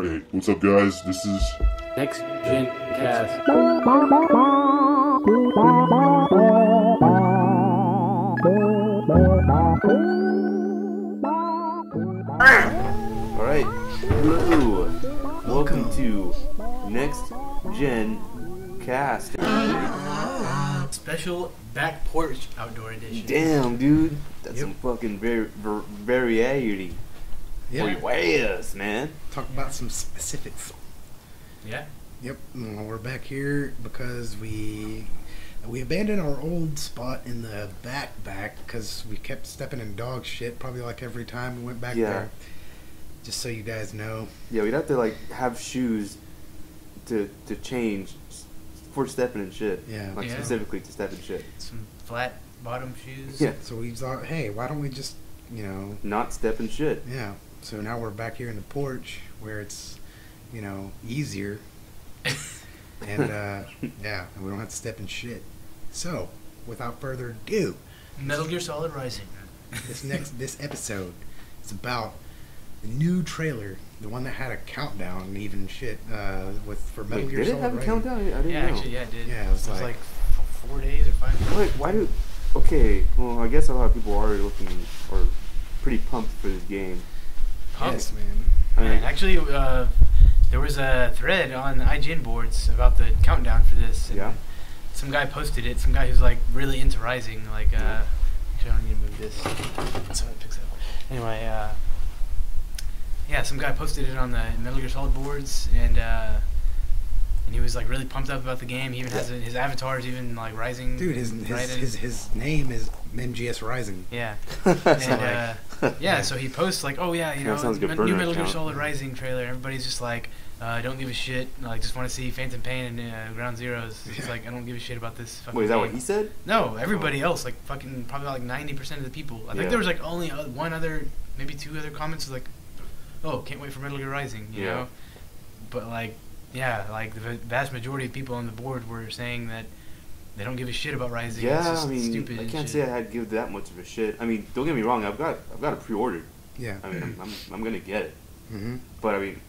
Alright, what's up guys? This is... Next Gen Cast. Alright, hello. Welcome to Next Gen Cast. Special back porch outdoor edition. Damn, dude. That's some fucking variety. Yeah. Yes, man. Talk about some specifics. Yeah. Yep. Well, we're back here because we abandoned our old spot in the back because we kept stepping in dog shit probably like every time we went back there. Just so you guys know. Yeah, we'd have to like have shoes to change for stepping in shit. Yeah. Like specifically to step in shit. Some flat bottom shoes. Yeah. So we thought, hey, why don't we just, not step in shit. Yeah. So now we're back here in the porch where it's, easier. And, yeah, and we don't have to step in shit. So, without further ado, Metal Gear Solid Rising. this episode is about the new trailer, the one that had a countdown and even shit, for Metal Gear did Solid it have a Rising. countdown? I didn't know. Actually, it did. Yeah, it was like 4 days or 5 days. Wait, why do... Okay, well, I guess a lot of people are looking, or pretty pumped for this game. Yes, man. I mean, Actually, there was a thread on the IGN boards about the countdown for this. And yeah. some guy posted it. Some guy who's like really into Rising. Like, actually, I don't need to move this so it picks up. Anyway, yeah, some guy posted it on the Metal Gear Solid boards, and he was like really pumped up about the game. He even has his avatar is even like Rising. Dude, his name is MGS Rising. Yeah. And, yeah, so he posts like, oh yeah, new Metal Gear Solid Rising trailer. Everybody's just like, don't give a shit. Like, just want to see Phantom Pain and Ground Zeroes. He's like, I don't give a shit about this fucking wait, is that game. what he said? No, everybody else, like fucking probably like 90% of the people. I think there was like only one other, maybe 2 other comments like, oh, can't wait for Metal Gear Rising, you know? But like, yeah, like the vast majority of people on the board were saying that they don't give a shit about Rising. Yeah, it's just I mean, stupid I can't shit. say I'd give that much of a shit. I mean, don't get me wrong, I've got it pre-ordered. Yeah. I mean, I'm gonna get it. Mm-hmm. But I mean,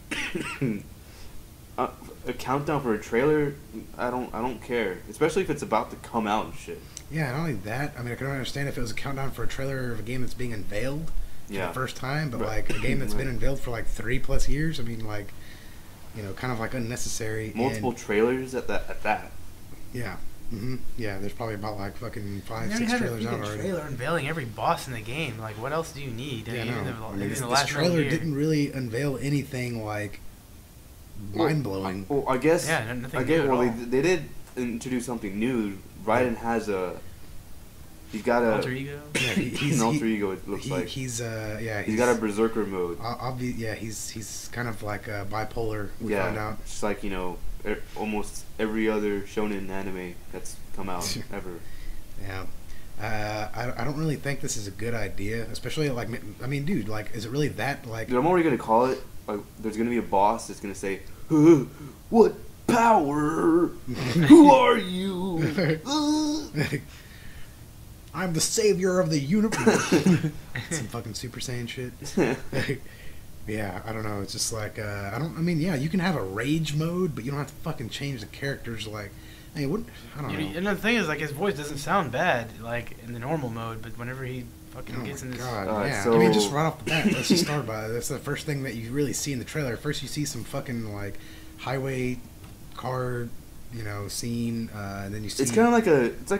a countdown for a trailer, I don't care, especially if it's about to come out and shit. Yeah, not only that, I mean, I can understand if it was a countdown for a trailer of a game that's being unveiled for the first time, but like a game that's been unveiled for like 3+ years, I mean, like, kind of like unnecessary. Multiple trailers at that. Yeah. Mm-hmm. Yeah, there's probably about like fucking 5, 6 trailers out already. Trailer unveiling every boss in the game. Like, what else do you need? Yeah, no. I mean, this last trailer didn't really unveil anything like mind-blowing. Well, I guess. Yeah, nothing I guess. new at Well, all. they did introduce something new. Raiden has a. He's got a alter ego. Yeah, he's an alter ego. It looks like he's he's got a berserker mode. Yeah, he's kind of like bipolar. We found out. It's like almost every other shonen anime that's come out ever. Yeah. I don't really think this is a good idea, especially like, I mean, dude, like, is it really that like? Dude, I'm already gonna call it. Like, there's gonna be a boss that's gonna say, "What power? Who are you?" I'm the savior of the universe. Some fucking Super Saiyan shit. Yeah, I don't know. It's just like I mean, yeah, you can have a rage mode, but you don't have to fucking change the characters. Like, hey, what? I don't know. And the thing is, like, his voice doesn't sound bad, like in the normal mode, but whenever he fucking gets in this, yeah. So I mean, just right off the bat, let's just start by that's the first thing that you really see in the trailer. First, you see some fucking like highway car, scene, and then you see. It's kind of like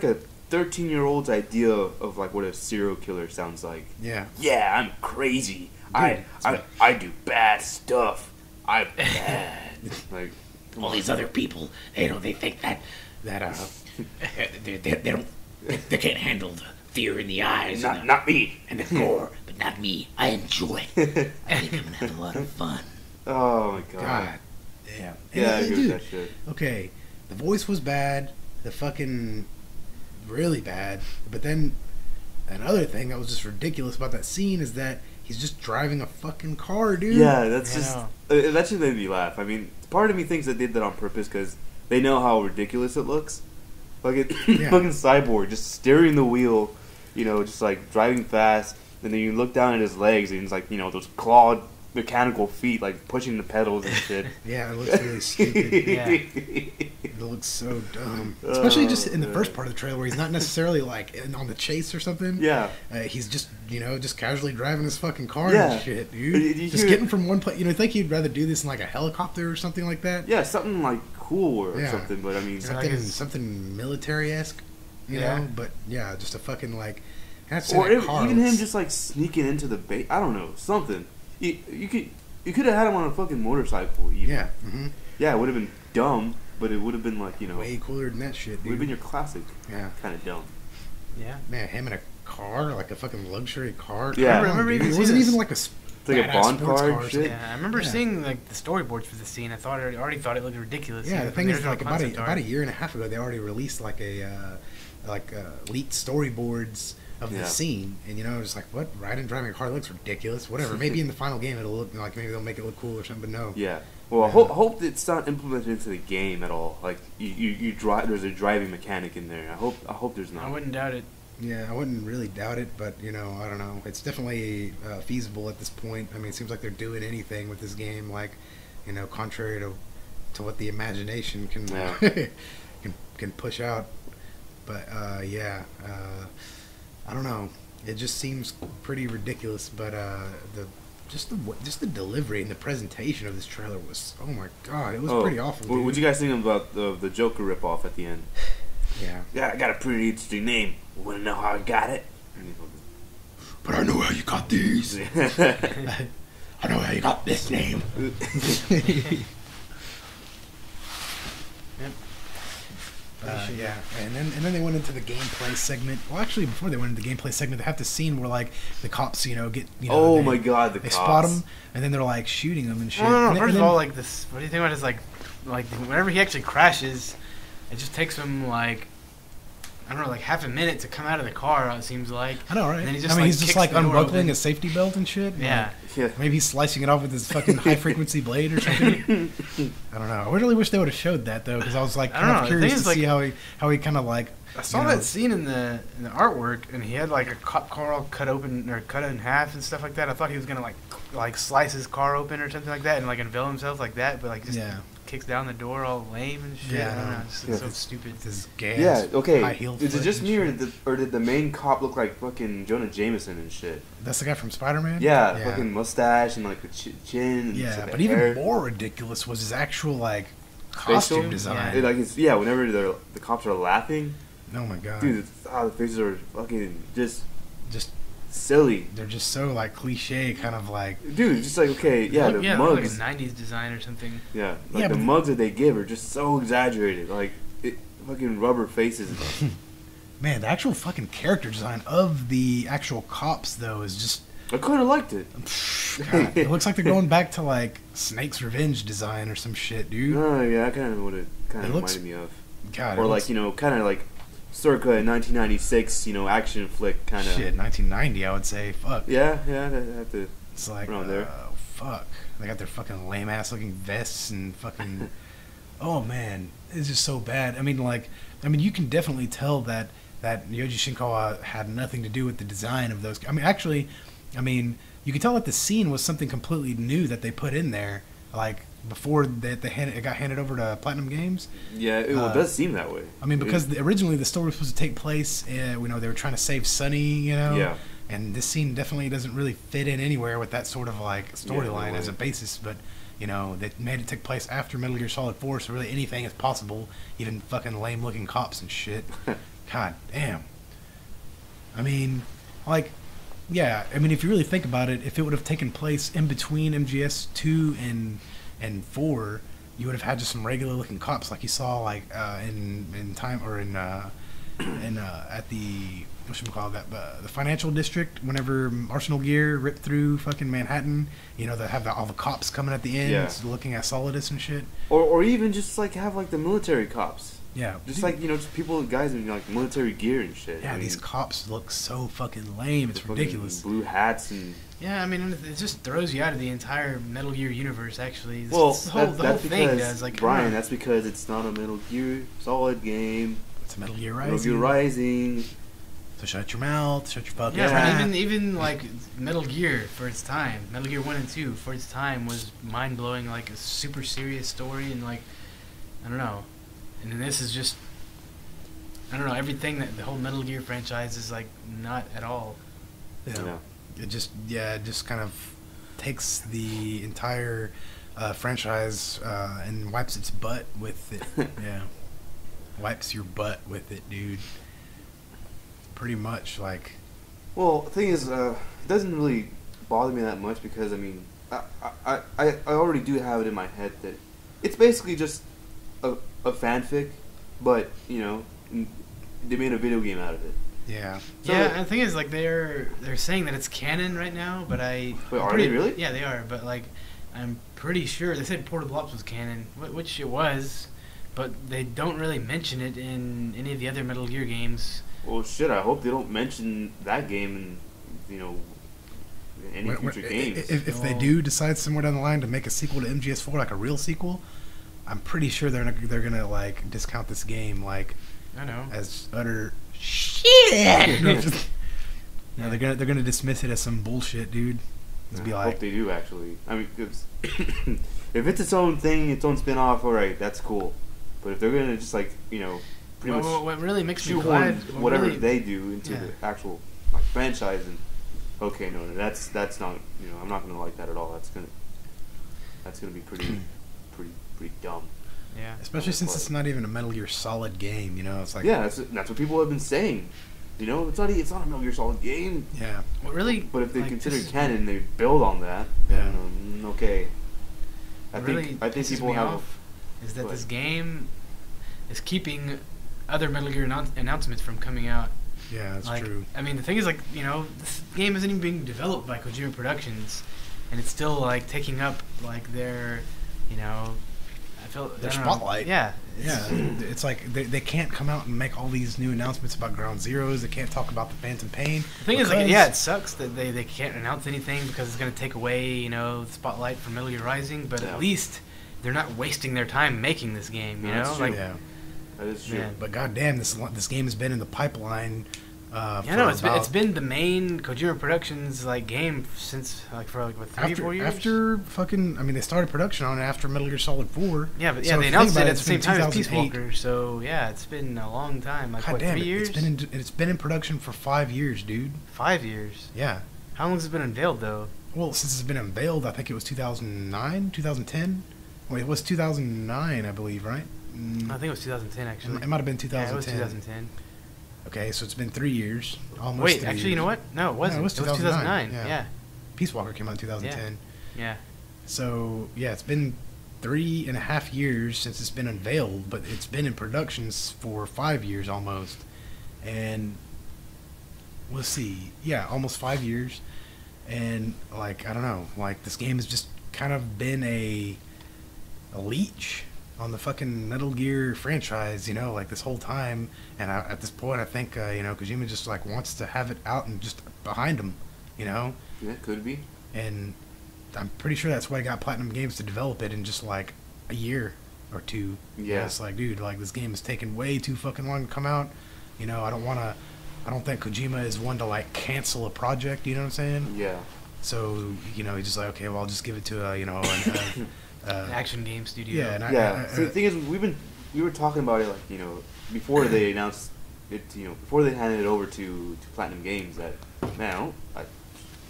a 13-year-old's idea of like what a serial killer sounds like. Yeah. Yeah, I'm crazy. Dude, I do bad stuff. I'm bad. Like all these other people, they think that they can't handle the fear in the eyes. Not me. And the gore, but not me. I enjoy it. I think I'm gonna have a lot of fun. Oh my god. God. Damn. Yeah, I agree dude, with that shit. Okay, the voice was bad. The fucking really bad. But then another thing that was just ridiculous about that scene is that he's just driving a fucking car, dude. Yeah, that's that just made me laugh. I mean, part of me thinks they did that on purpose because they know how ridiculous it looks. Like fucking Cyborg just steering the wheel, just like driving fast, and then you look down at his legs and it's like those clawed mechanical feet, like pushing the pedals and shit. Yeah, it looks really stupid. Yeah. It looks so dumb. Especially just in the first part of the trailer where he's not necessarily like on the chase or something. Yeah. He's just, just casually driving his fucking car Yeah. and shit, dude. You Just hear- getting from one place. I think you'd rather do this in like a helicopter or something like that. Yeah, something like cool or Yeah. something, but I mean, Something military-esque, Yeah. know? But yeah, just a fucking like. That's or that car even him looks- just like sneaking into the base. I don't know, something. You could have had him on a fucking motorcycle. Even. Yeah. Mm-hmm. Yeah, it would have been dumb, but it would have been like Way cooler than that shit, would dude. have been your classic. Yeah. Kind of dumb. Yeah. Man, him in a car, like a fucking luxury car. Yeah. Come on, Remember dude. even It seeing wasn't this- even like a. It's like a badass Bond sports car car or shit. something. Yeah, I remember Yeah. seeing like the storyboards for the scene. I thought I already thought it looked ridiculous. Yeah, even the from thing is, original like about concept art. a year and a half ago, they already released like leaked storyboards of Yeah. the scene, and it's like, what? Riding and driving a car looks ridiculous. Whatever. Maybe in the final game it'll look like, maybe they'll make it look cool or something. But no. Yeah. Well, I Yeah. hope it's not implemented into the game at all. Like you drive. There's a driving mechanic in there. I hope there's not. I wouldn't doubt it. Yeah, I wouldn't really doubt it, but I don't know. It's definitely feasible at this point. I mean, it seems like they're doing anything with this game, like contrary to what the imagination can Yeah. can push out. But I don't know. It just seems pretty ridiculous. But just the delivery and the presentation of this trailer was, oh my god, it was pretty awful. What Dude. you guys think about the Joker ripoff at the end? Yeah. Yeah, I got a pretty interesting name. Want to know how I got it? But I know how you got these. I know how you got this name. Yeah, and then they went into the gameplay segment. Well, actually, before they went into the gameplay segment, they have the scene where like the cops, get Oh they- my god, the they cops. spot him, and then they're like shooting him and shit. No. And then- First and of then- all, like this. What do you think about his like whenever he actually crashes, it just takes him like I don't know, like half a minute to come out of the car. It seems like. I know, right? And then he I mean, he's just kicks like the door unbuckling open. a safety belt and shit. Yeah. Yeah. Maybe he's slicing it off with his fucking high frequency blade or something. I don't know. I really wish they would have showed that though, because I was like I don't kind of know. The curious thing to is, see how he kind of like. I saw that scene in the artwork, and he had like a cop car all cut open or cut in half and stuff like that. I thought he was gonna like slice his car open or something like that and like unveil himself like that, but like just kicks down the door all lame and shit. Yeah, I don't I know. know. It's just so stupid. His gas. Yeah, okay. High-heeled Is it foot just and me shit. or did the main cop look like fucking Jonah Jameson and shit? That's the guy from Spider-Man? Yeah, fucking mustache and like the chin. And Yeah, just, like, but the even hair. more ridiculous was his actual like Facial? costume design. Whenever the cops are laughing, Oh my god, dude, the faces are fucking just silly. they're just so like cliche, kind of like. Dude, just like okay, yeah, the like a mugs, '90s design or something. yeah, Yeah, like the but- mugs that they give are just so exaggerated, like fucking rubber faces. Man, the actual fucking character design of the actual cops though is just. I kind of liked it. God, it looks like they're going back to like Snake's Revenge design or some shit, dude. Oh yeah, I kind of what it kind It of looks- reminded me of, God, or it like looks- kind of like circa 1996, action flick kind of. shit, 1990, I would say. Fuck. Yeah, I have to. It's like, around there. fuck. They got their fucking lame ass looking vests and fucking. Oh man, it's just so bad. I mean, you can definitely tell that Yoji Shinkawa had nothing to do with the design of those. I mean, you can tell that the scene was something completely new that they put in there, like before it got handed over to Platinum Games. Yeah, it does seem that way. I mean, because originally the story was supposed to take place, they were trying to save Sunny, Yeah. and this scene definitely doesn't really fit in anywhere with that sort of like storyline no as a way. basis. But they made it take place after Metal Gear Solid 4, so really anything is possible, even fucking lame looking cops and shit. God damn. I mean, if you really think about it, if it would have taken place in between MGS 2 and 4, you would have had just some regular looking cops like you saw like in time or in at the the financial district whenever Arsenal Gear ripped through fucking Manhattan. They have all the cops coming at the end, Yeah. looking at Solidus and shit. Or even just like have like the military cops. Yeah, Just like just guys in like military gear and shit. yeah, I mean, these cops look so fucking lame. It's fucking ridiculous. Blue hats and Yeah, I mean, it just throws you out of the entire Metal Gear universe. Actually, well, the whole that's thing because does like Brian. come on. That's because it's not a Metal Gear Solid game. It's Metal Gear Metal Rising. Gear Rising. So So shut your mouth, shut your fucking Yeah, trap. but even like Metal Gear for its time, Metal Gear 1 and 2 for its time was mind blowing, like a super serious story, and like I don't know, and then this is just I don't know, everything that the whole Metal Gear franchise is like not at all. Yeah. It just kind of takes the entire franchise and wipes its butt with it. Yeah, wipes your butt with it, dude. Pretty much, like. Well, the thing is, it doesn't really bother me that much because I mean, I already do have it in my head that it's basically just a fanfic, but you know, they made a video game out of it. Yeah. So, Yeah, and the thing is, like they're saying that it's canon right now, but Wait, are they really? Yeah, they are. But like, I'm pretty sure they said Portable Ops was canon, which it was, but they don't really mention it in any of the other Metal Gear games. Well, shit. I hope they don't mention that game in, you know, any future games. If they do decide somewhere down the line to make a sequel to MGS4, like a real sequel, I'm pretty sure they're gonna like discount this game like I know. as utter shit. No, they're gonna dismiss it as some bullshit, dude. Just be I like, hope they do actually. I mean, 'cause if it's its own thing, its own spin-off, all right, that's cool. But if they're gonna just like, you know, pretty much What really makes me shoehorn glad, whatever really, they do into Yeah. the actual like franchise, and okay, no, that's not, you know, I'm not gonna like that at all. That's gonna be pretty dumb. Yeah. especially since it's not even a Metal Gear Solid game, you know? It's like, Yeah, that's what people have been saying. You know, it's not a Metal Gear Solid game. yeah. What really? But if they like, consider this- canon, they build on that. Yeah. Then, okay. I what really think pisses people me have. off is that Go this ahead. game is keeping other Metal Gear announcements from coming out. Yeah, that's Like, true. I mean, the thing is, like, you know, this game isn't even being developed by Kojima Productions, and it's still like taking up like their, you know, I feel Their I don't know. spotlight. Yeah. Yeah, it's like they can't come out and make all these new announcements about Ground Zeroes. They can't talk about the Phantom Pain. The thing is, like, because- yeah, it sucks that they can't announce anything because it's going to take away, you know, the spotlight from Metal Gear Rising. But Yeah. at least they're not wasting their time making this game. You No, know, that's true. like, yeah. That is true. Yeah. But goddamn, this game has been in the pipeline. yeah, for no, about- it's been the main Kojima Productions like game since like for like what 3-4 years. After fucking, I mean, they started production on it after Metal Gear Solid 4. Yeah, but So yeah, if they you think announced it about at the same it's time been as Peace 2008. Walker. So yeah, it's been a long time. Like God what, damn 3 it, years? it's been in production for 5 years, dude. 5 years. Yeah. How long has it been unveiled though? Well, since it's been unveiled, I think it was 2009, 2010. Wait, it was 2009, I believe, right? I think it was 2010 actually. It might have been Yeah, 2010. it was 2010. Okay, so it's been 3 years. Almost. Wait, 3 actually, you know years. what? No, it wasn't. it was 2009. 2009, Yeah. yeah. Peace Walker came out in 2010. Yeah. So, yeah, it's been 3.5 years since it's been unveiled, but it's been in production for 5 years almost. And let's see, yeah, almost 5 years. And, like, I don't know, like, this game has just kind of been a leech on the fucking Metal Gear franchise, you know, like this whole time. And at this point, I think, you know, Kojima just, like, wants to have it out and just behind him, you know? Yeah, could be. And I'm pretty sure that's why I got Platinum Games to develop it in just like a year or two. Yeah. It's like, dude, like this game is taking way too fucking long to come out. You know, I don't think Kojima is one to like cancel a project, you know what I'm saying? Yeah. So, you know, he's just like, okay, well, I'll just give it to, you know, An action game studio. yeah. And Yeah. So the thing is, we were talking about it, like, you know, before they announced it, you know, before they handed it over to Platinum Games. That, man, I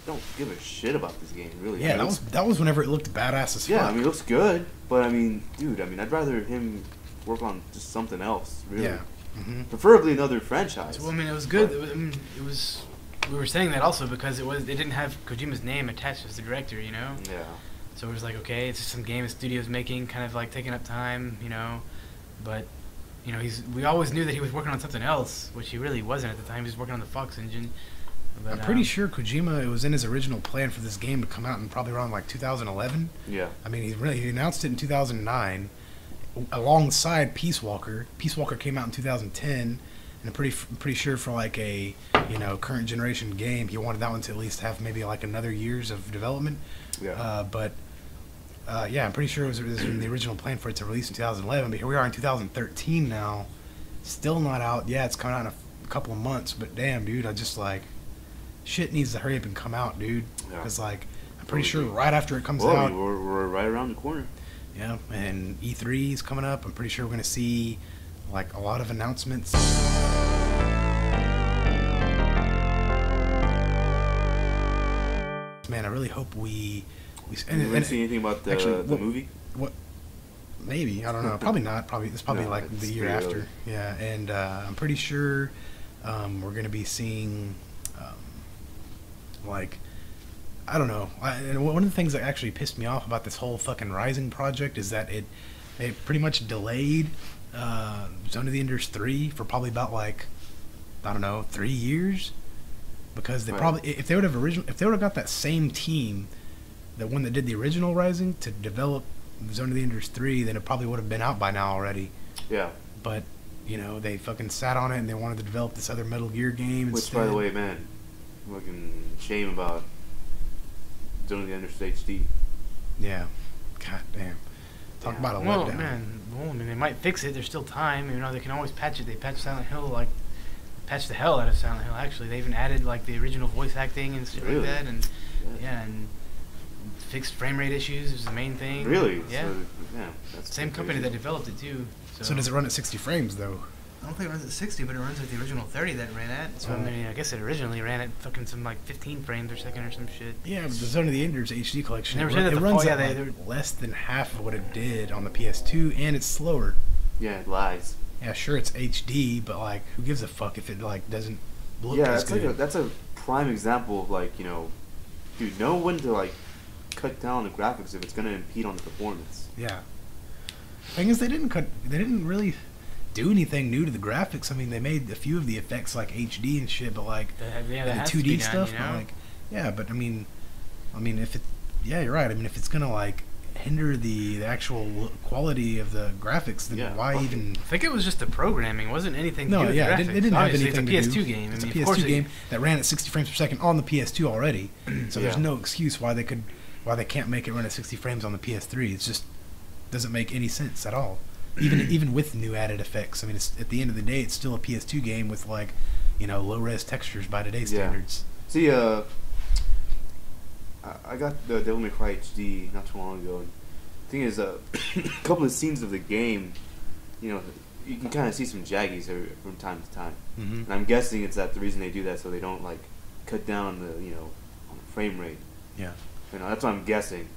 don't give a shit about this game, really. yeah, I mean, that was whenever it looked badass as yeah, fuck. I mean, it looks good, but I mean, dude, I'd rather him work on just something else, really. Yeah. Mm-hmm. Preferably another franchise. Well, I mean, it was good. It was. We were saying that also because it didn't have Kojima's name attached as the director, you know. Yeah. So it was like, okay, it's just some game the studio's making, kind of like taking up time, you know. But, you know, we always knew that he was working on something else, which he really wasn't at the time. He was working on the Fox engine. But, I'm pretty sure Kojima, it was in his original plan for this game to come out in probably around like 2011. Yeah. I mean, he announced it in 2009 alongside Peace Walker. Peace Walker came out in 2010, and I'm pretty sure for like a, you know, current generation game, he wanted that one to at least have maybe like another years of development. Yeah. Yeah, I'm pretty sure it was in the original plan for it to release in 2011, but here we are in 2013 now, still not out. Yeah, it's coming out in couple of months, but damn, dude, I just like shit needs to hurry up and come out, dude. Yeah. Because like I'm pretty sure right after it comes Well, out, we're right around the corner. yeah, and E3 is coming up. I'm pretty sure we're gonna see like a lot of announcements. Man, I really hope we You didn't see anything about the actually, the movie? What? Maybe, I don't know. Probably not. Probably it's probably No, like it's the year pretty after. early. Yeah, and I'm pretty sure we're gonna be seeing like I don't know. And one of the things that actually pissed me off about this whole fucking Rising project is that it pretty much delayed Zone of the Enders 3 for probably about like I don't know 3 years because they Right. probably if they would have got that same team, the one that did the original Rising, to develop Zone of the Enders 3, then it probably would have been out by now already. Yeah. But you know they fucking sat on it and they wanted to develop this other Metal Gear game. Which, instead. by the way, man, fucking shame about Zone of the Enders HD. Yeah, god damn. Talk Yeah. about a Well, letdown. man, well, I mean, they might fix it. There's still time. You know, they can always patch it. They patched Silent Hill, like, patched the hell out of Silent Hill, actually. They even added, like, the original voice acting and shit Really? like that. And, Yeah. yeah, and fixed frame rate issues is the main thing. Really? Yeah. So, yeah. That's Same company crazy. that developed it, too. So does it run at 60 frames though? I don't think it runs at 60, but it runs at the original 30 that it ran at. So, I mean, I guess it originally ran at fucking some, like, 15 frames per second or some shit. Yeah, but the Zone of the Enders HD collection, They were it, saying that it the runs fall- at yeah, like they- less than half of what it did on the PS2, and it's slower. Yeah, it lies. Yeah, sure, it's HD, but like, who gives a fuck if it like doesn't look Yeah, as that's good? like that's a prime example of like, you know, dude, know when to like cut down the graphics if it's gonna impede on the performance. Yeah. Thing is, they didn't really do anything new to the graphics. I mean, they made a few of the effects like HD and shit, but like Yeah, that the has to 2D be done, stuff, you but, know? like, yeah, but I mean, if it, yeah, you're right. I mean, if it's gonna like hinder the actual quality of the graphics, then Yeah, why fuck even? I think it was just the programming. It wasn't anything to No, do with yeah, the it graphics. didn't have Obviously, anything it's a to PS2 do. game. It's I a mean, of course PS2 game that ran at 60 frames per second on the PS2 already, so there's Yeah. no excuse why they can't make it run at 60 frames on the PS3. It's just doesn't make any sense at all. Even with new added effects. I mean, it's at the end of the day, it's still a PS2 game with like, you know, low res textures by today's Yeah. standards. See, I got the Devil May Cry HD not too long ago. And the thing is, a couple of scenes of the game, you know, you can kind of see some jaggies from time to time. Mm-hmm. And I'm guessing it's that the reason they do that so they don't like cut down the on the frame rate. Yeah. You know, that's what I'm guessing.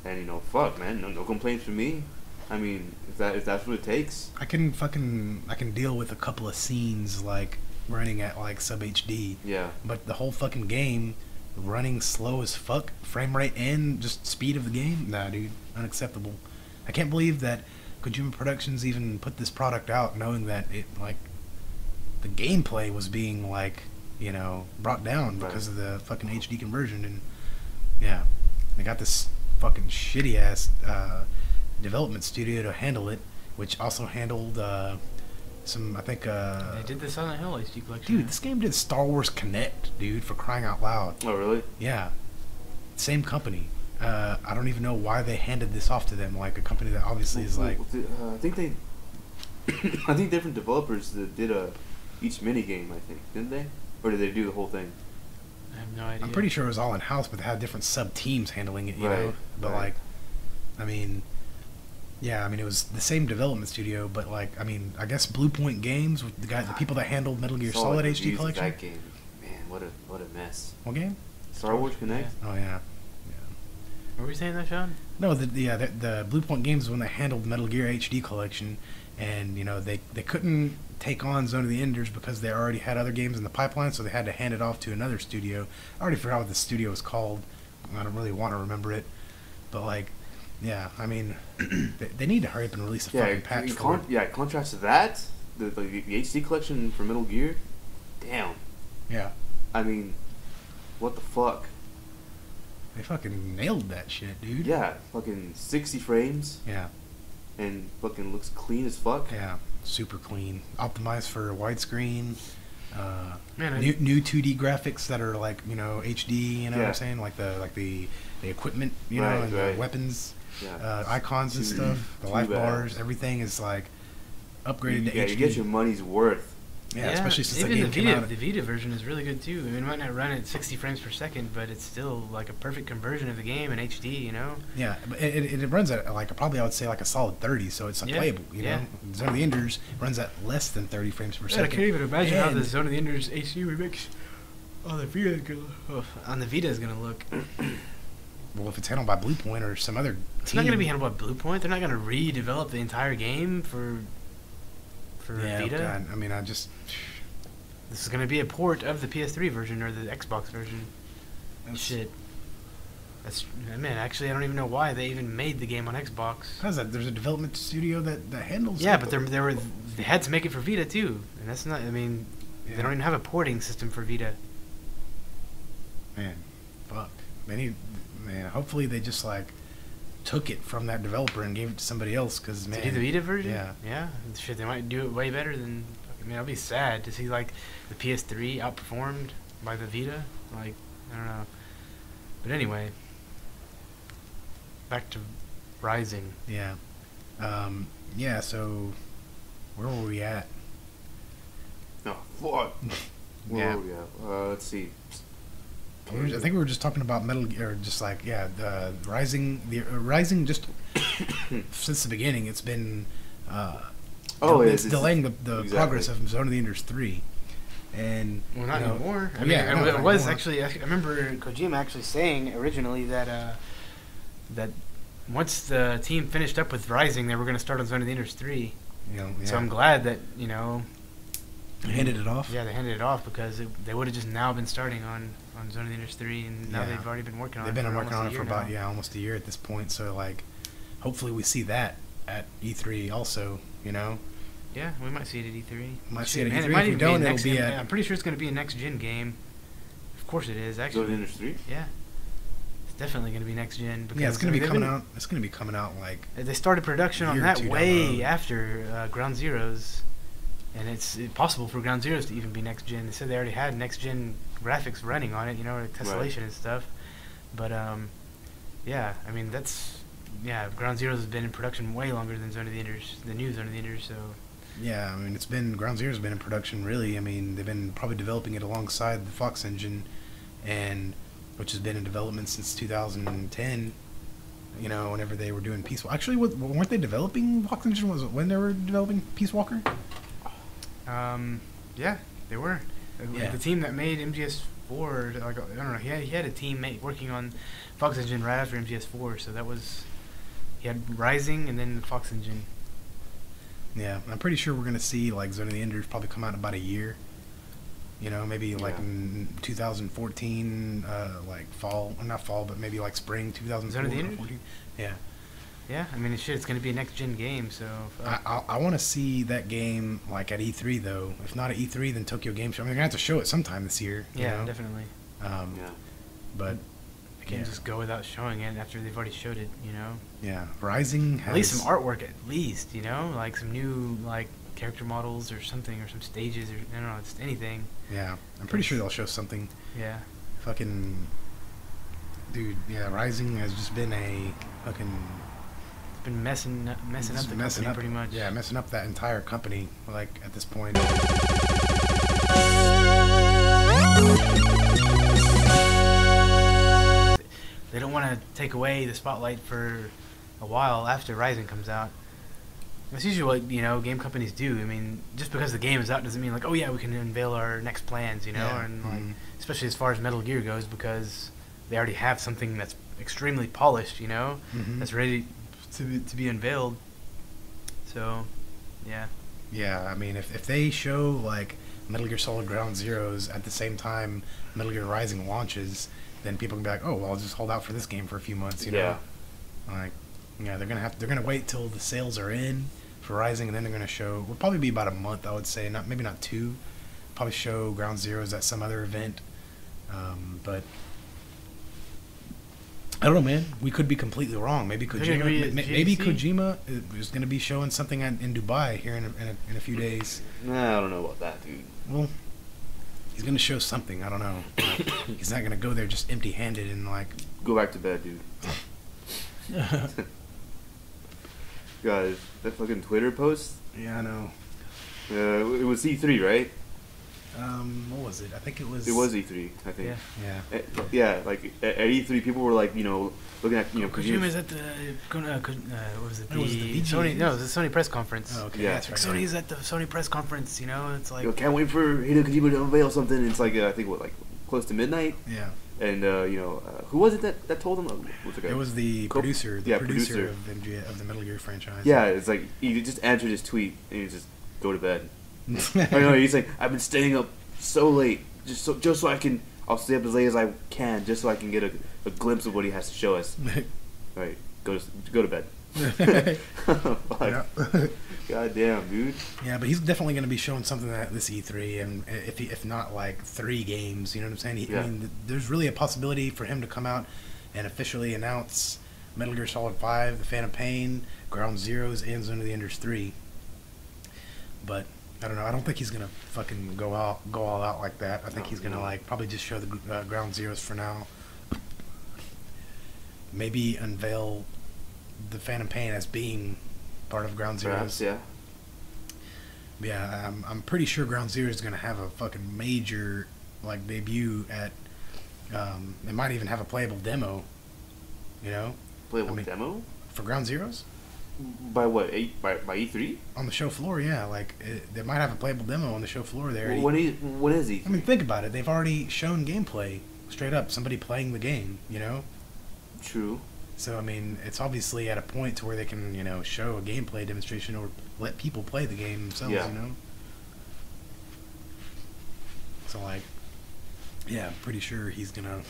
And you know, fuck, man, no complaints from me. I mean, if that's what it takes. I can deal with a couple of scenes like running at like sub HD, Yeah. but the whole fucking game running slow as fuck, frame rate and just speed of the game, nah, dude, unacceptable. I can't believe that Kojima Productions even put this product out knowing that it like the gameplay was being like, you know, brought down because of the fucking HD conversion. And yeah, they got this fucking shitty ass development studio to handle it, which also handled some, I think, They did the Silent Hill HD collection. dude, this game did Star Wars Connect, dude, for crying out loud. Oh, really? Yeah, same company. I don't even know why they handed this off to them, like a company that obviously is like, I think they, I think different developers that did each mini game. I think didn't they, or did they do the whole thing? I have no idea. I'm pretty sure it was all in house, but they had different sub teams handling it, you know. Right, But right. like, I mean, yeah, I mean it was the same development studio, but like, I mean, I guess Blue Point Games, with the people that handled Metal Gear Saw, Solid like, HD reviews of collection. That game, man, what a mess. What game? Star Wars Connect. Oh yeah. What were you saying that, Sean? No, the Blue Point Games was when they handled Metal Gear HD collection, and you know they couldn't take on Zone of the Enders because they already had other games in the pipeline, so they had to hand it off to another studio. I already forgot what the studio was called. I don't really want to remember it, but like, yeah, I mean, they need to hurry up and release a fucking patch for it. Yeah. Contrast to that, the HD collection for Metal Gear, damn. Yeah, I mean, what the fuck? they fucking nailed that shit, dude. Yeah, fucking 60 frames Yeah, and fucking looks clean as fuck. yeah, super clean, optimized for widescreen. Man, New 2D graphics that are like, you know, HD, you know what Yeah. I'm saying, like the equipment, you Right, know, and right. the weapons, Yeah. icons and Too- stuff, the too life bad. bars, everything is like upgraded to Yeah, HD. you get your money's worth Yeah, especially since the even game came out. The Vita version is really good too. I mean, it might not run at 60 frames per second, but it's still like a perfect conversion of the game in HD. You know. Yeah, but it runs at like probably I would say like a solid 30, so it's playable. You know, Zone of the Enders runs at less than 30 frames per second. I can't even imagine how the Zone of the Enders HD remix on the Vita is gonna look. Well, if it's handled by Bluepoint or some other team, it's not gonna be handled by Bluepoint. They're not gonna redevelop the entire game for Vita. God, I mean, this is gonna be a port of the PS3 version or the Xbox version. Shit. Actually, I don't even know why they even made the game on Xbox. How's that? There's a development studio that handles. Yeah, but they had to make it for Vita too, and that's not. I mean, they don't even have a porting system for Vita. Man, fuck. Hopefully they just like took it from that developer and gave it to somebody else. Cause man, to do the Vita version. Yeah. Shit, they might do it way better than. I mean, I'll be sad to see like the PS3 outperformed by the Vita. Like, I don't know. But anyway, back to Rising. Yeah. So where were we at? Oh, fuck. Where were we at? Let's see. I think we were just talking about Metal Gear, just like the Rising. The Rising just since the beginning, it's been it's delaying the progress of Zone of the Enders 3. And not anymore. It was actually. I remember Kojima actually saying originally that that once the team finished up with Rising, they were going to start on Zone of the Enders 3. So I'm glad that they handed it off. Yeah, they handed it off because they would have just now been starting on Zone of the Enders 3, and now they've already been working on it. They've been working on it for about almost a year at this point. So like, hopefully we see that at E3 also. Yeah, we might see it at E3. Might see it at E3. If we don't, it'll be I'm pretty sure it's going to be a next-gen game. Of course it is, actually. Zone of the Enders 3? Yeah. It's definitely going to be next-gen. Yeah, it's going to be coming out. It's going to be coming out like... They started production on that way after Ground Zeroes. And it's possible for Ground Zeroes to even be next-gen. They said they already had next-gen graphics running on it, tessellation and stuff. But, yeah, I mean, Ground Zeroes has been in production way longer than Zone of the Enders, the new Zone of the Enders, so... Yeah, I mean, Ground Zeroes has been in production, really. I mean, they've been probably developing it alongside the Fox engine, which has been in development since 2010, whenever they were doing Peace Walker. Actually, weren't they developing Fox engine? Was it when they were developing Peace Walker? Yeah, they were. Yeah. The team that made MGS4, I don't know, he had a team working on Fox engine right after MGS4, so that was... He had Rising and then the Fox engine. Yeah, I'm pretty sure we're going to see like Zone of the Enders probably come out in about a year. Maybe like in 2014, like fall, not fall, but maybe like spring 2014. Zone of the Enders? Yeah. Yeah, I mean, it's going to be a next-gen game, so... I want to see that game like at E3, though. If not at E3, then Tokyo Game Show. I mean, they're going to have to show it sometime this year. Yeah, definitely. But... They can't just go without showing it after they've already showed it, Yeah, Rising has... At least some artwork, like some new, like, character models or something, or some stages, or, I don't know, just anything. Yeah, I'm pretty sure they'll show something. Yeah. Fucking... Dude, yeah, Rising has just been a fucking... It's been messing up the company pretty much. Yeah, messing up that entire company, like, at this point. They don't want to take away the spotlight for a while after Rising comes out. That's usually what, game companies do. I mean, just because the game is out doesn't mean, like, oh yeah, we can unveil our next plans, Yeah. And like, especially as far as Metal Gear goes, because they already have something that's extremely polished, that's ready to be unveiled. So, yeah. Yeah, I mean, if they show, like, Metal Gear Solid Ground Zeroes at the same time Metal Gear Rising launches, then people can be like, oh, well, I'll just hold out for this game for a few months, Yeah. Like, yeah, they're gonna wait till the sales are in for Rising, and then they're gonna show. Will probably be about a month, I would say. Maybe not 2. Probably show Ground Zeroes at some other event. But I don't know, man. We could be completely wrong. Maybe Kojima is gonna be showing something in Dubai here in a few days. Nah, I don't know about that, dude. Well, he's gonna show something. I don't know. He's not gonna go there just empty-handed and like go back to bed, dude. Guys, that fucking Twitter post. Yeah, I know. It was E3, right? What was it? I think it was. It was E3, I think. Yeah. Yeah. Yeah, like at E3, people were like, looking at, Kojima's at the what was it? It was the VG. Sony. No, it was the Sony press conference. Oh, okay. Yeah. That's right. Sony's at the Sony press conference. It's like can't wait for Hideo Kojima to unveil something. It's like I think close to midnight. Yeah. And who was it that told him? What's the guy? It was the producer. The producer of of the Metal Gear franchise. Yeah, it's like he just answered his tweet and he just go to bed. I know he's like, I've been staying up so late just so I can. I'll stay up as late as I can just so I can get a glimpse of what he has to show us. All right, go to bed. Yeah. God damn, dude. Yeah, but he's definitely going to be showing something at this E3, and if not like 3 games, you know what I'm saying? I mean, there's really a possibility for him to come out and officially announce Metal Gear Solid 5, The Phantom Pain, Ground Zeroes, and Zone of the Enders 3. But I don't know. I don't think he's gonna fucking go all out like that. I think he's gonna probably just show the Ground Zeroes for now. Maybe unveil the Phantom Pain as being part of Ground Zeroes. Perhaps, yeah. Yeah, I'm pretty sure Ground Zero is gonna have a fucking major debut at. It might even have a playable demo. Playable demo for Ground Zeroes. By what? By E3? On the show floor, yeah. They might have a playable demo on the show floor there. When is E3? I mean, think about it. They've already shown gameplay, straight up. Somebody playing the game, True. So, I mean, it's obviously at a point to where they can, show a gameplay demonstration or let people play the game themselves, So, yeah, I'm pretty sure he's definitely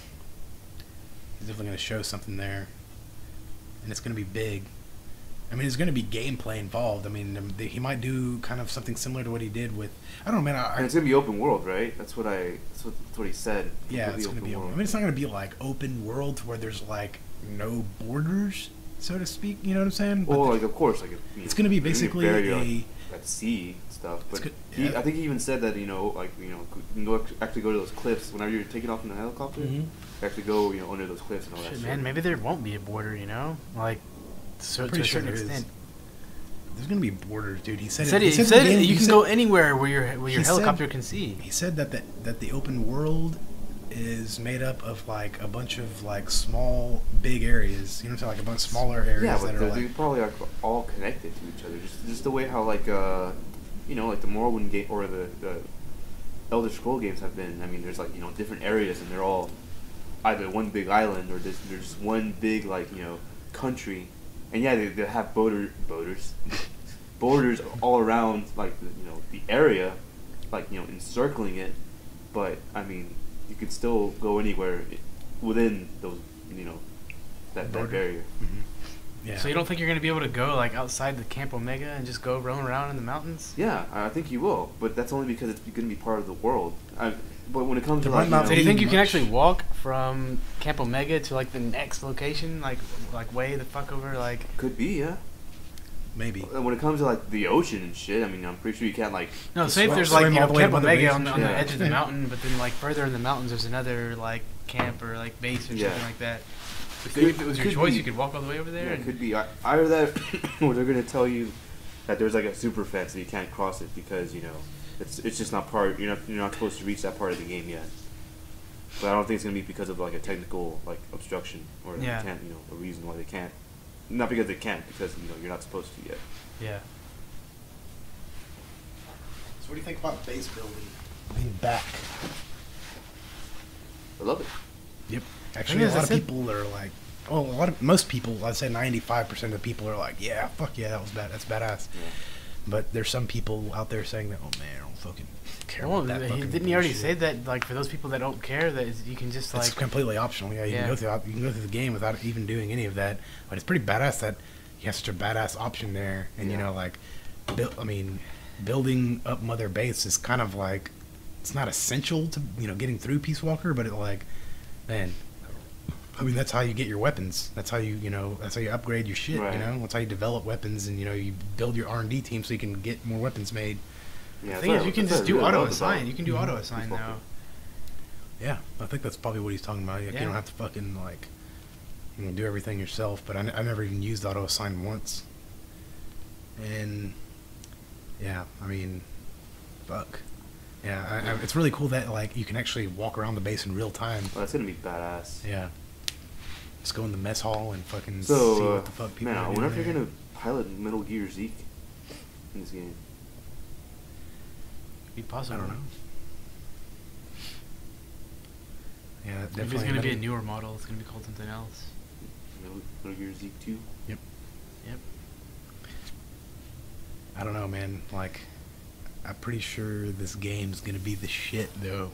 gonna show something there. And it's gonna be big. I mean, there's going to be gameplay involved. I mean, he might do kind of something similar to what he did with. I don't know, man. And it's going to be open world, right? That's what he said. Yeah, it's going to be open. I mean, it's not going to be open world where there's no borders, so to speak. You know what I'm saying? Well, of course, it's going to be basically at sea stuff. But yeah. I think he even said that you can actually go to those cliffs whenever you're taking off in the helicopter. Mm-hmm. You actually go under those cliffs and all that shit. Man, maybe there won't be a border. To a certain extent. There's gonna be borders, dude. He said you can go anywhere where your helicopter can see. He said that the open world is made up of a bunch of small, big areas. You know what I'm saying? A bunch of smaller areas. Yeah, but that they probably are all connected to each other. Just the way how the Morrowind game or the Elder Scroll games have been. I mean, there's different areas and they're all either one big island or there's one big country. And yeah, they have borders all around the area, encircling it. But I mean, you could still go anywhere within those, that barrier. Mm-hmm. Yeah. So you don't think you're gonna be able to go outside the Camp Omega and just go roam around in the mountains? Yeah, I think you will, but that's only because it's gonna be part of the world. But when it comes to so do you think you can actually walk from Camp Omega to the next location, way the fuck over Could be, yeah. Maybe. When it comes to the ocean and shit, I mean, I'm pretty sure you can't No, say if there's Camp Omega on the edge of the mountain, but then further in the mountains there's another camp or base or something like that. If it was your choice, you could walk all the way over there. Yeah, it could be either that, or they're gonna tell you that there's a super fence and you can't cross it because it's just not part. You're not supposed to reach that part of the game yet. But I don't think it's gonna be because of a technical obstruction or they can't, a reason why they can't. Not because they can't, because you're not supposed to yet. Yeah. So what do you think about base building being back? I love it. Yep. Actually, a lot of people are most people, I'd say 95% of the people are yeah, fuck yeah, that was bad. That's badass. Yeah. But there's some people out there saying that, oh man, I don't fucking care about that fucking didn't he already say that, for those people that don't care, that you can just, It's completely optional, yeah. You can go through the game without even doing any of that. But it's pretty badass that you have such a badass option there. And, building up Mother Base is kind of it's not essential to, getting through Peace Walker, but man, I mean, that's how you get your weapons. That's how that's how you upgrade your shit, right. That's how you develop weapons and, you build your R&D team so you can get more weapons made. Yeah, the thing is, you can just do auto-assign. You can do auto-assign now. Yeah, I think that's probably what he's talking about. You don't have to fucking, do everything yourself, but I never even used auto-assign once. And, yeah, I mean, fuck. Yeah, it's really cool that like you can actually walk around the base in real time. Oh, that's gonna be badass. Yeah. Just go in the mess hall and fucking see So, what the fuck people man, are I doing wonder if there. you're gonna pilot Metal Gear Zeke in this game. Be possible. I don't know. Yeah, Maybe definitely. it's gonna be a newer model. It's gonna be called something else. Metal Gear Zeke 2. Yep. Yep. I don't know, man. Like, I'm pretty sure this game's gonna be the shit, though.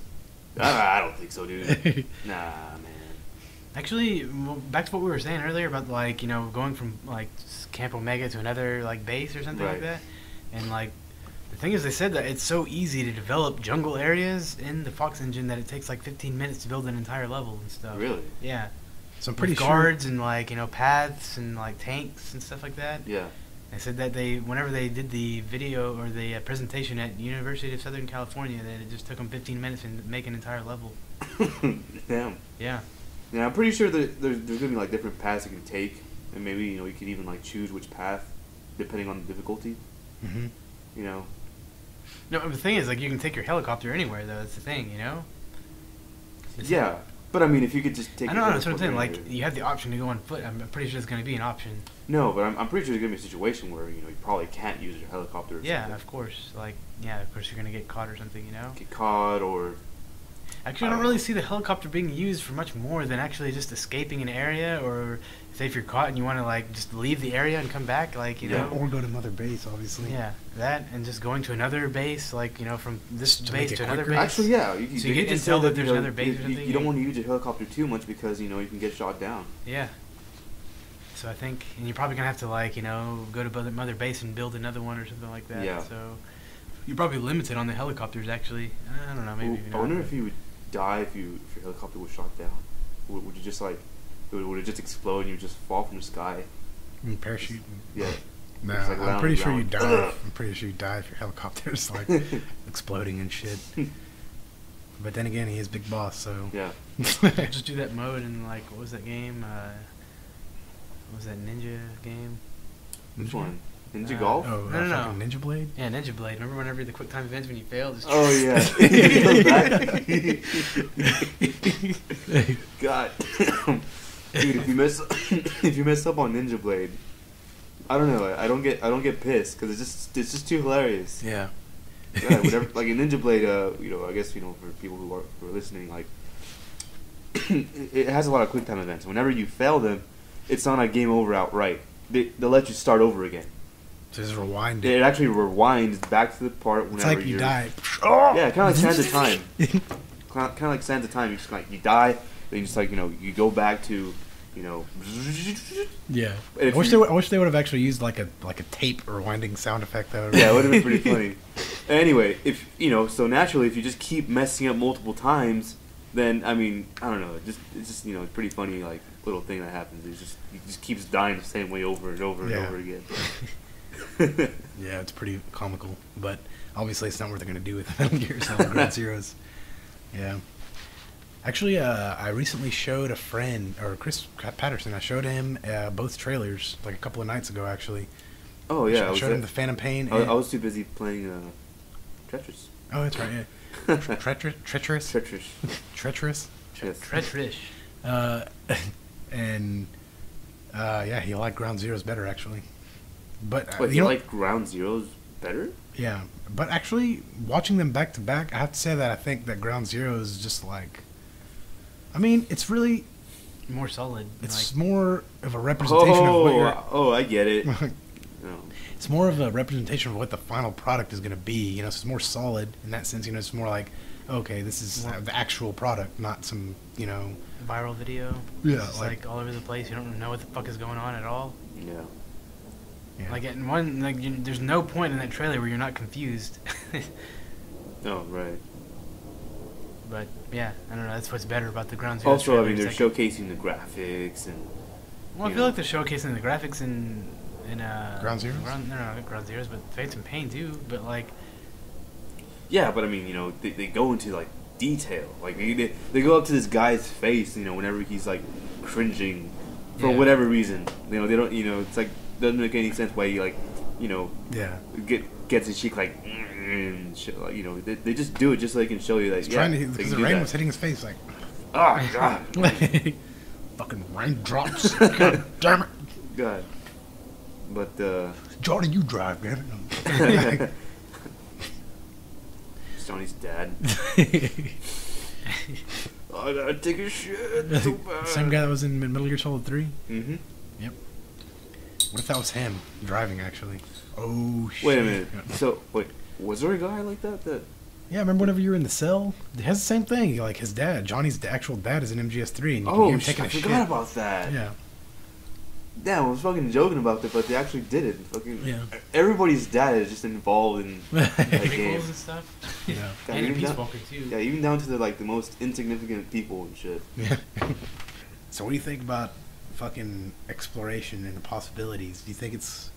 I don't think so, dude. Nah, man. Actually, back to what we were saying earlier about like going from like Camp Omega to another like base or something like Right. that, and like the thing is they said that it's so easy to develop jungle areas in the Fox engine that it takes like 15 minutes to build an entire level and stuff. Really? Yeah. So I'm pretty With sure. guards and like paths and like tanks and stuff like that. Yeah. They said that whenever they did the video or the presentation at University of Southern California, that it just took them 15 minutes to make an entire level. Damn. Yeah. Yeah, I'm pretty sure that there's gonna be like different paths you can take, and maybe you could even like choose which path depending on the difficulty. Mm-hmm. You know. No, but the thing is, like, you can take your helicopter anywhere, though. That's the thing, It's Yeah, but I mean, if you could just take. I your know, that's what I'm saying. helicopter Like, you have the option to go on foot. I'm pretty sure it's going to be an option. No, but I'm pretty sure there's gonna be a situation where you probably can't use your helicopter. Or Yeah, something. of course. Like, yeah, of course you're going to get caught or something, Get caught or. Actually, I don't really see the helicopter being used for much more than actually just escaping an area, or say if you're caught and you want to, like, just leave the area and come back, like, you know. Or go to another base, obviously. Yeah, that, and just going to another base, like, from this To base make it to another quicker? base. Actually, yeah. So you they get just intel say that there's another base or something, You don't or- want to use your helicopter too much because you can get shot down. Yeah. So I think, and you're probably gonna have to like, go to another base and build another one or something like that. Yeah. So you're probably limited on the helicopters. Actually, I don't know. Maybe. Well, I wonder if you would die if your helicopter was shot down. Would you just like? Would it just explode and you just fall from the sky? And parachute. Yeah. No, It's like I'm round pretty and sure you round. die. Ugh. I'm pretty sure you die if your helicopter's like exploding and shit. But then again, he is Big Boss, so. Yeah. just do that mode and like, what was that game? What was that ninja game? Which one? Ninja Uh, Golf? Oh, No, no, fucking Ninja Blade? Yeah, Ninja Blade. Remember whenever the quick time events when you failed? Just Oh yeah. He goes back. God. Dude, if you mess up on Ninja Blade, I don't know. I don't get pissed because it's just too hilarious. Yeah. Yeah, whatever. Like in Ninja Blade, I guess for people who are listening, like it has a lot of quick time events. Whenever you fail them, it's not a game over outright. They'll let you start over again. So just rewind It it. actually rewinds back to the part whenever It's like you die. Yeah, kind of like Sands of Time. Kind of like Sands of Time. You just like you die, then you just like you go back to Yeah. If I wish you- they would have actually used like a tape rewinding sound effect though. Yeah, it would have been pretty funny. Anyway, if so naturally, if you just keep messing up multiple times, then I mean, I don't know. It's just it's pretty funny like little thing that happens. He just keeps dying the same way over and over and Yeah. over again. Yeah, it's pretty comical, but obviously it's not what they're gonna do with Metal Gear Solid Ground Zeroes. Yeah. Actually, I recently showed a friend, or Chris Patterson. I showed him both trailers like a couple of nights ago. Actually, Oh yeah, I showed him the Phantom Pain. I and- was too busy playing Tetris. Oh, that's right. Yeah. Treacherous. Tetris. Treacherous. Yes. Treacherous. And yeah, he liked Ground Zeroes better actually. But Wait, you you know, like Ground Zeroes better? yeah. But actually, watching them back to back, I have to say that I think that Ground Zero is just like. I mean, it's really. More solid. It's more of a representation of what you're. Oh, I get it. No. It's more of a representation of what the final product is going to be. You know, so it's more solid in that sense. You know, it's more like, okay, this is the actual product, not some, you know. viral video. Yeah, It's like- like all over the place. You don't know what the fuck is going on at all. Yeah. Yeah. Like in one, like there's no point in that trailer where you're not confused. Oh, right. But yeah, I don't know. That's what's better about the Ground Zero. Also, I mean, trailers. they're Like, showcasing the graphics and. well, I you feel know. like they're showcasing the graphics in Ground Zeroes? No, not Ground Zeroes, but Fates and Pain too. But like, Yeah, but I mean, they go into like detail. Like they go up to this guy's face, whenever he's like cringing for whatever reason. They don't. It's like doesn't make any sense why you like, Yeah. get gets his cheek like, and shit, like, you know, they just do it just so they can show you that. He's Yeah, trying to, they because can the do rain that. was hitting his face like, Oh God, fucking raindrops. God damn it. God. But Johnny, you drive, man. it's Johnny's dad. I gotta take a shit so bad. Same guy that was in Metal Gear Solid 3? Mm-hmm. Yep. What if that was him driving, actually? Oh, shit. Wait a minute. So, wait, was there a guy like that? Yeah, remember whenever you were in the cell? It has the same thing. Like, his dad, Johnny's actual dad is in MGS3, and you can hear him taking I a forgot shit. about that. Yeah. Damn, I was fucking joking about that, but they actually did it. Fucking Yeah. everybody's dad is just involved in that game. Prequels and stuff. Yeah. Yeah, And in even Peace down- Walker too. Yeah, even down to the most insignificant people and shit. Yeah. So what do you think about fucking exploration and the possibilities? Do you think it's...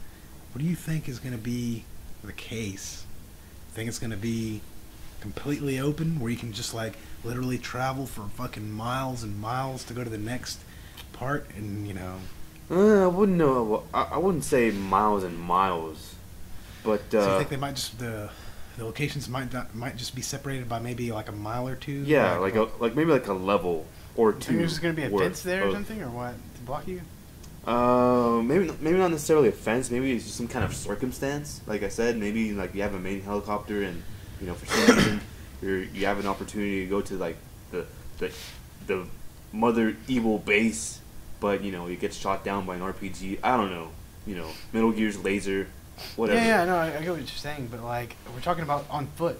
What do you think is going to be the case? Think it's going to be completely open, where you can just, like, literally travel for fucking miles and miles to go to the next part, and, you know... I wouldn't know. I wouldn't say miles and miles, but So you think they might just... The locations might just be separated by maybe, like, a mile or two? yeah, like maybe like a level or Do you two. think there's just gonna be a worth fence there or of- something, or what, to block you? Maybe not necessarily a fence. Maybe it's just some kind of circumstance. Like I said, maybe like you have a main helicopter, and you know for some reason you have an opportunity to go to like the mother evil base, but you know it gets shot down by an RPG. I don't know. You know, Metal Gear's laser, whatever. Yeah, no, I get what you're saying, but like we're talking about on foot.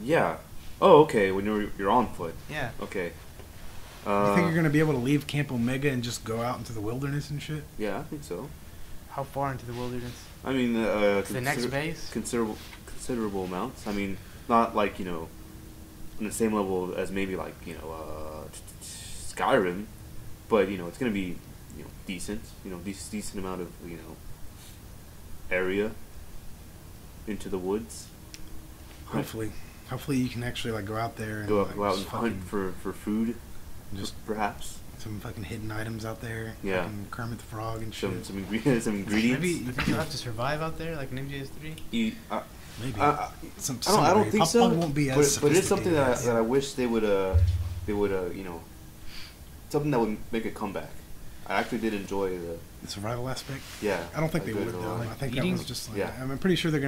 Yeah. Oh, okay. When you're on foot. Yeah. Okay. You think you're going to be able to leave Camp Omega and just go out into the wilderness and shit? Yeah, I think so. How far into the wilderness? I mean, To the next base? considerable amounts. I mean, not like you know, on the same level as maybe like you know, Skyrim, but you know, it's gonna be you know decent. You know, decent amount of you know area into the woods. Hopefully you can actually like go out there and Go like, out just and hunt for food, just perhaps. some fucking hidden items out there. Yeah. Fucking Kermit the Frog and shit. Some ingredients. Maybe you think you'll have to survive out there like in MGS3? Maybe. Maybe. I Some don't think so. Probably won't be as but it's something sophisticated that as- I wish they would you know something that would make a comeback. I actually did enjoy the survival aspect. yeah. I don't think I they enjoyed would it a though. lot. I think Eating? that was just like, Yeah. I'm pretty sure the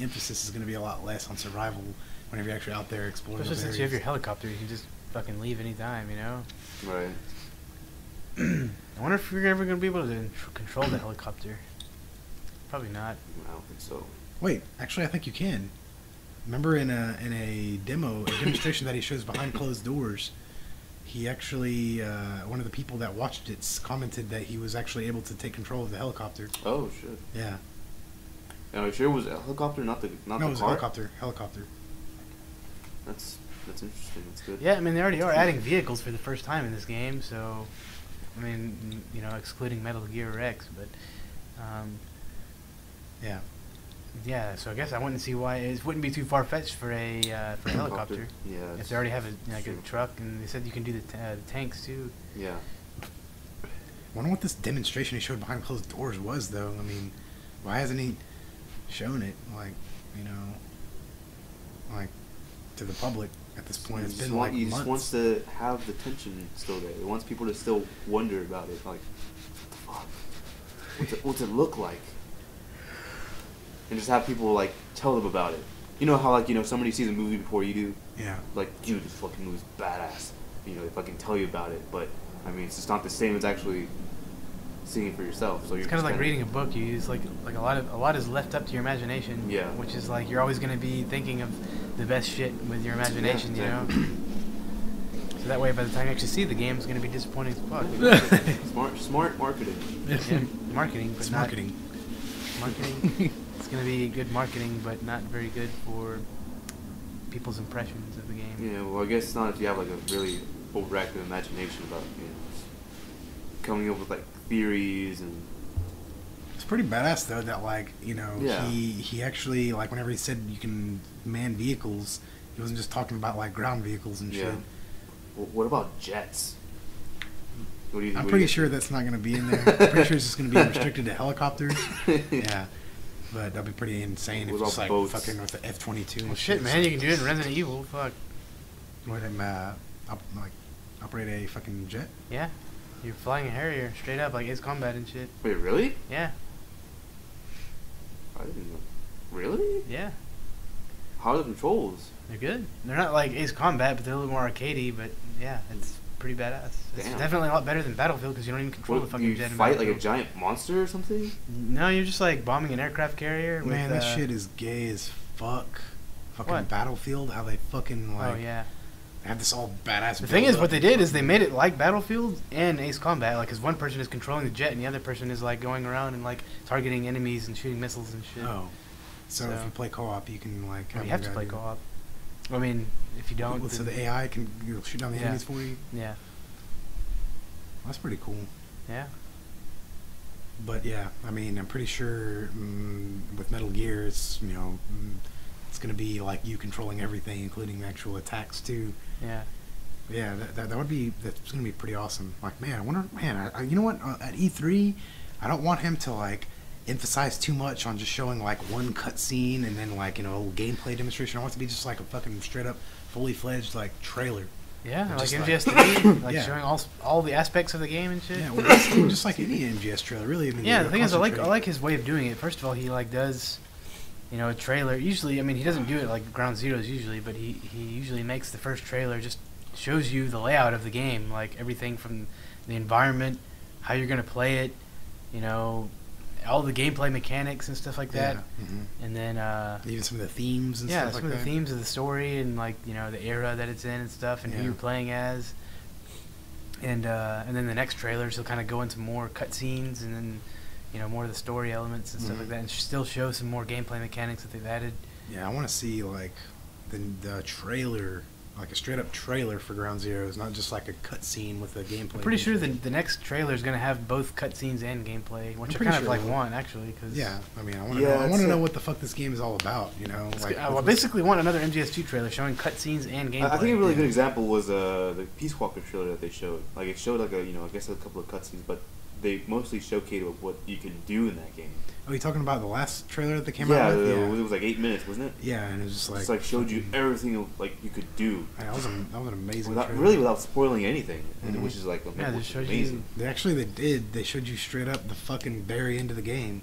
emphasis is going to be a lot less on survival whenever you're actually out there exploring. Especially those since you have your areas. helicopter, you can just fucking leave anytime, you know? Right. I wonder if you're ever going to be able to control the helicopter. Probably not. I don't think so. Wait, actually, I think you can. Remember in a demonstration that he shows behind closed doors, he actually one of the people that watched it commented that he was actually able to take control of the helicopter. Oh shit. Yeah. And are you sure it was a helicopter, not the No, car? it was a helicopter. Helicopter. That's interesting. That's good. Yeah, I mean, they already are adding vehicles for the first time in this game, so... I mean, you know, excluding Metal Gear X, but... Yeah. Yeah, so I guess I wouldn't see why it wouldn't be too far-fetched for a helicopter. Yeah. If it's they already have a true. truck, and they said you can do the tanks too. Yeah. Wonder what this demonstration he showed behind closed doors was, though. I mean, why hasn't he shown it, like, you know, like, to the public at this point? It's been like He months. just wants to have the tension still there. He wants people to still wonder about it. Like, what the fuck? What's it look like? And just have people like tell them about it. You know how like you know somebody sees a movie before you do. Yeah. Like, dude, this fucking movie's badass. You know, they fucking tell you about it, but I mean, it's just not the same as actually seeing it for yourself. So you're It's kind of just like kinda- reading a book. You use like a lot is left up to your imagination. Yeah. Which is like you're always going to be thinking of the best shit with your imagination. Yeah, You know. So that way, by the time you actually see the game, it's going to be disappointing as fuck. Smart marketing. Yeah, marketing, but It's not marketing. marketing. It's going to be good marketing, but not very good for people's impressions of the game. Yeah, well, I guess not if you have like a really overactive imagination about you know coming up with like theories and It's pretty badass though that like you know Yeah. he actually like whenever he said you can man vehicles, he wasn't just talking about like ground vehicles and yeah. shit. Well, what about jets? What do you? I'm what do pretty you sure think? that's not going to be in there. I'm pretty sure it's just going to be restricted to helicopters. Yeah. But that'd be pretty insane if What it's about like boats? fucking with the F-22. Well, and shit, man, you can do it in Resident Evil. Fuck. What him like operate a fucking jet? Yeah. You're flying a Harrier straight up like Ace Combat and shit. Wait, really? Yeah. I didn't know. Really? Yeah. How are the controls? They're good. They're not like Ace Combat, but they're a little more arcadey. But yeah, it's pretty badass. It's Damn. definitely a lot better than Battlefield because you don't even control the What, fucking you jet. in fight like a Battlefield. giant monster or something? No, you're just like bombing an aircraft carrier. Man, with, that shit is gay as fuck. Fucking What? Battlefield, how they fucking like Oh yeah. have this all badass. The thing is, build-up. what they did is they made it like Battlefield and Ace Combat, like, because one person is controlling the jet and the other person is like going around and like targeting enemies and shooting missiles and shit. Oh, so if So- you play co-op, you can like. Well, you have to play co-op. I mean, if you don't, Well, so then- the AI can shoot down the Yeah. enemies for you. yeah, That's pretty cool. yeah. But yeah, I mean, I'm pretty sure with Metal Gear, it's it's gonna be like you controlling everything, including the actual attacks too. Yeah. Yeah, that's gonna be pretty awesome. Like, man, I wonder, man, you know what? At E3, I don't want him to like emphasize too much on just showing like one cutscene and then like a little gameplay demonstration. I want it to be just like a fucking straight up, fully fledged like trailer. Yeah, like Just like- MGS3, like Yeah. showing all the aspects of the game and shit. Yeah, well, just like any MGS trailer, really. I mean, Yeah, they the thing is, I concentrate- like his way of doing it. First of all, he like does, a trailer. Usually, I mean, he doesn't do it like Ground Zeroes usually, but he usually makes the first trailer just shows you the layout of the game, like everything from the environment, how you're gonna play it, all the gameplay mechanics and stuff like that. Yeah, mhm. And then even some of the themes and yeah, stuff some like of that. the themes of the story and like the era that it's in and stuff, and who Yeah. you're playing as. And then the next trailers, he'll kind of go into more cutscenes and then more of the story elements and stuff Mhm. like that, and still show some more gameplay mechanics that they've added. Yeah, I want to see like the trailer, like a straight up trailer for Ground Zeroes, not just like a cutscene with a gameplay. I'm pretty sure visual. the next trailer is going to have both cutscenes and gameplay, which I pretty kind of sure like it will. want actually. Cause Yeah, I mean, I want to Yeah, know. I want to it's know a- what the fuck this game is all about. Like I basically want another MGS2 trailer showing cutscenes and gameplay. I think a really good example was the Peace Walker trailer that they showed. Like it showed like I guess a couple of cutscenes, but they mostly showcased what you can do in that game. Oh, you talking about the last trailer that they came Yeah, out with? it was like 8 minutes, wasn't it? Yeah, and it was just like It's like showed you everything like you could do That was an amazing. without trailer. without spoiling anything, Mhm. which is like Yeah, they which is showed amazing. They did. They showed you straight up the fucking very end of the game.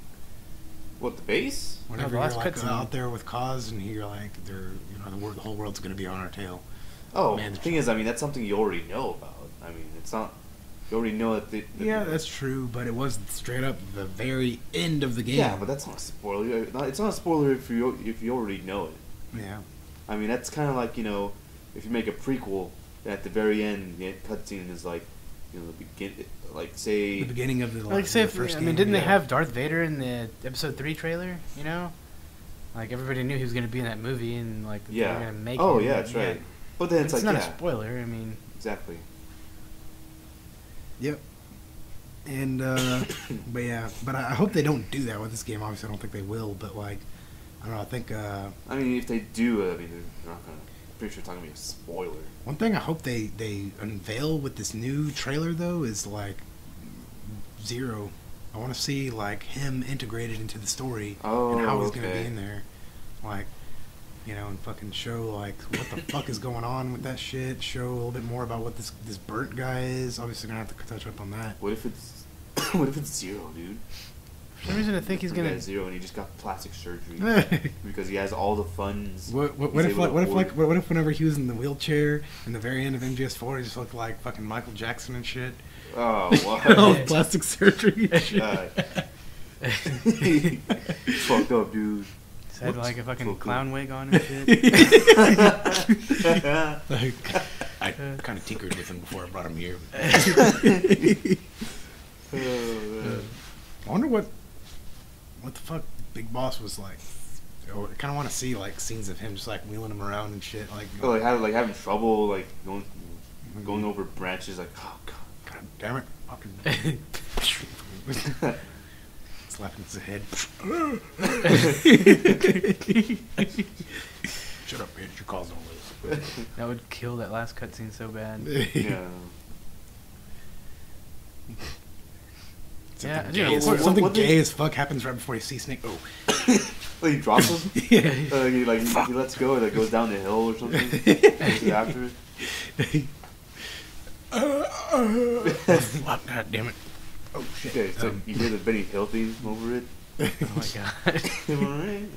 What, the base? Whenever the last you're like cutscene. out there with Kaz, and you're like, the whole world's gonna be on our tail. Oh, Man, the thing is, I mean, that's something you already know about. I mean, it's not. You already know that. Yeah, that's true, but it was straight up the very end of the game. Yeah, but that's not a spoiler. It's not a spoiler if you already know it. Yeah. I mean, that's kind of like if you make a prequel, at the very end, the cutscene is like, the begin, like say. The beginning of the Like, say, the first game. didn't they yeah. have Darth Vader in the Episode 3 trailer? Like everybody knew he was going to be in that movie, and like they Yeah. were going to make. Oh him, yeah, that's right. But then It's it's, not like a spoiler. I mean, exactly. Yep. And but yeah, but I hope they don't do that with this game. Obviously, I don't think they will. But like, I don't know. I think I mean, if they do, I mean, they're not gonna. I'm pretty sure it's not gonna be a spoiler. one thing I hope they unveil with this new trailer though is like Zero. I want to see like him integrated into the story and how he's gonna be okay. in there, like and fucking show like what the fuck is going on with that shit. Show a little bit more about what this burnt guy is. Obviously, gonna have to touch up on that. What if it's what if it's Zero, dude? for some reason I think he's The going guy's to. Zero, and he just got plastic surgery because he has all the funds. What He's if able to afford- what if whenever he was in the wheelchair in the very end of MGS4, he just looked like fucking Michael Jackson and shit. Oh, All what? plastic surgery and shit. Fucked up, dude. He's had like a fucking Cool, cool. clown wig on and shit. Like, I kind of tinkered with him before I brought him here. Oh, man. I wonder what the fuck Big Boss was like. I kind of want to see like scenes of him just like wheeling him around and shit. Like, Oh, like having trouble like going over branches. Like, oh god. God damn it, fucking slapping his head. Shut up, bitch! You caused all this. That would kill that last cutscene so bad. Yeah. Yeah, Something dude, gay, of course. something What gay they- as fuck happens right before you see Snake. Oh, Like he drops him. yeah. He lets go and it goes down the hill or something. Chases after it. Fuck, God damn it. Oh shit. Okay, so you hear the Benny Hill theme over it. Oh my god.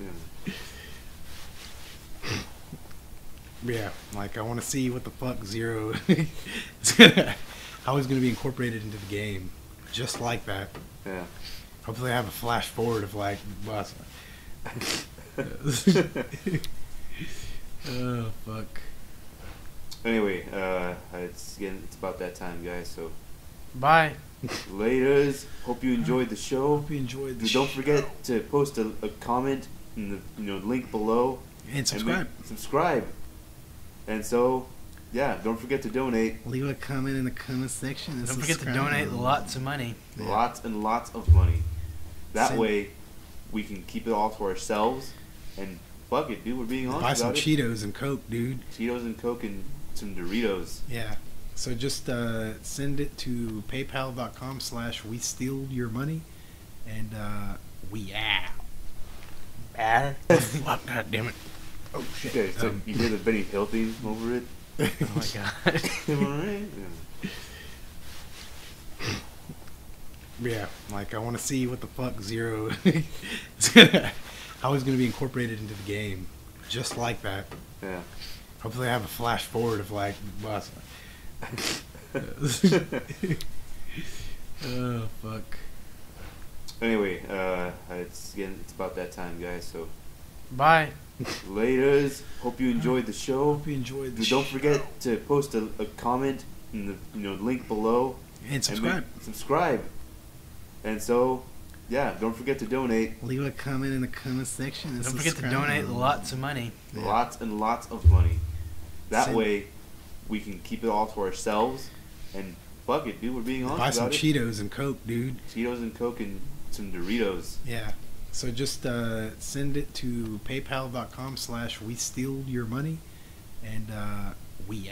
Yeah, like I want to see what the fuck Zero how he's gonna be incorporated into the game, just like that. Yeah. Hopefully, I have a flash forward of like, boss. Oh fuck. Anyway, it's about that time, guys. So Bye. laters. Hope you enjoyed the show. Hope you enjoyed. The Don't forget to post a comment in the link below and subscribe. Subscribe. And so, yeah, don't forget to donate. Leave a comment in the comment section. And Don't forget to subscribe. donate lots of money. Yeah. Lots and lots of money. That Send- way, we can keep it all to ourselves. And fuck it, dude. We're being honest Buy some about it. Cheetos and Coke, dude. Cheetos and Coke and some Doritos. Yeah. So just send it to paypal.com/we steal your money, and we fuck, God damn it. Oh shit. Okay, so you hear the Benny Hill theme over it. Oh my god. Yeah, like I want to see what the fuck Zero how he's gonna be incorporated into the game, just like that. Yeah. Hopefully, I have a flash forward of like, boss. Oh fuck. Anyway, it's about that time, guys. So Bye. laters. Hope you enjoyed the show. Hope you enjoyed. Don't forget to post a comment in the link below and subscribe. Subscribe. And so, yeah, don't forget to donate. Leave a comment in the comment section. And Don't forget to subscribe. donate lots of money. Yeah. Lots and lots of money. That Send- way, we can keep it all to ourselves. And fuck it, dude. We're being honest Buy some about it. Cheetos and Coke, dude. Cheetos and Coke and some Doritos. Yeah. So just send it to paypal.com/we steal your money, and we